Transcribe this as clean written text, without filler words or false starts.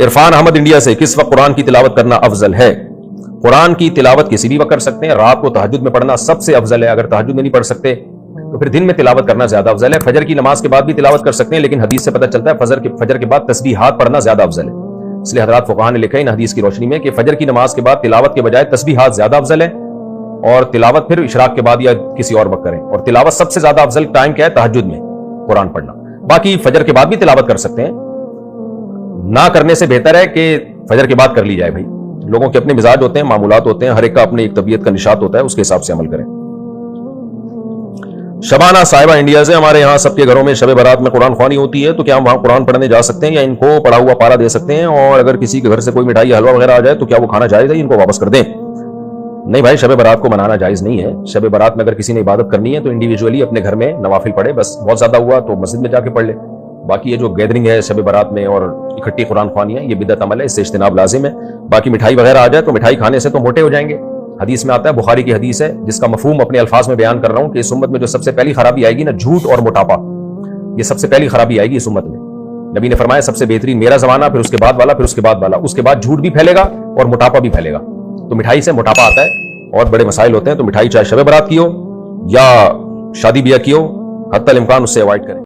Irfan Ahmad India سے، کس وقت قرآن کی تلاوت کرنا افضل ہے؟ قرآن کی تلاوت کسی بھی وقت کر سکتے ہیں، رات کو تہجد میں پڑھنا سب سے افضل ہے، اگر تہجد میں نہیں پڑھ سکتے تو پھر دن میں تلاوت کرنا زیادہ افضل ہے۔ فجر کی نماز کے بعد بھی تلاوت کر سکتے ہیں، لیکن حدیث سے پتہ چلتا ہے فجر کے بعد تسبیحات پڑھنا زیادہ افضل ہے، اس لیے حضرات فقہاء نے لکھا ہے ان حدیث کی روشنی میں کہ فجر کی نماز کے بعد تلاوت کے بجائے تسبیحات زیادہ افضل ہے، اور تلاوت پھر اشراق کے بعد یا کسی اور وقت کریں، اور تلاوت سب سے زیادہ افضل ٹائم کیا ہے؟ تہجد میں قرآن پڑھنا۔ باقی فجر کے بعد بھی تلاوت کر سکتے ہیں، نہ کرنے سے بہتر ہے کہ فجر کے بعد کر لی جائے۔ بھائی لوگوں کے اپنے مزاج ہوتے ہیں، معمولات ہوتے ہیں، ہر ایک کا اپنے ایک طبیعت کا نشاط ہوتا ہے، اس کے حساب سے عمل کریں۔ شبانہ صاحبہ انڈیا سے، ہمارے یہاں سب کے گھروں میں شب برات میں قرآن خوانی ہوتی ہے، تو کیا ہم وہاں قرآن پڑھنے جا سکتے ہیں یا ان کو پڑھا ہوا پارا دے سکتے ہیں؟ اور اگر کسی کے گھر سے کوئی مٹھائی حلوہ وغیرہ آ جائے تو کیا وہ کھانا جائز ہے؟ ان کو واپس کر دیں؟ نہیں بھائی، شب برات کو منانا جائز نہیں ہے۔ شب برات میں اگر کسی نے عبادت کرنی ہے تو انڈیویجولی اپنے گھر میں نوافل پڑھے، بس بہت زیادہ ہوا تو مسجد میں جا کے پڑھ لے۔ باقی یہ جو گیدرنگ ہے شب برات میں اور اکٹھی قرآن خوانی ہے، یہ بدعت عمل ہے، اس سے اجتناب لازم ہے۔ باقی مٹھائی وغیرہ آ جائے تو مٹھائی کھانے سے تو موٹے ہو جائیں گے، حدیث میں آتا ہے، بخاری کی حدیث ہے، جس کا مفہوم اپنے الفاظ میں بیان کر رہا ہوں کہ اس امت میں جو سب سے پہلی خرابی آئے گی نا، جھوٹ اور موٹاپا، یہ سب سے پہلی خرابی آئے گی اس امت میں۔ نبی نے فرمایا سب سے بہترین میرا زمانہ، پھر اس کے بعد والا، پھر اس کے بعد والا، اس کے بعد جھوٹ بھی پھیلے گا اور موٹاپا بھی پھیلے گا۔ تو مٹھائی سے موٹاپا آتا ہے اور بڑے مسائل ہوتے ہیں، تو مٹھائی چاہے شب برات کی ہو یا شادی بیاہ کی ہو، حتی الامکان اس سے اوائڈ کریں۔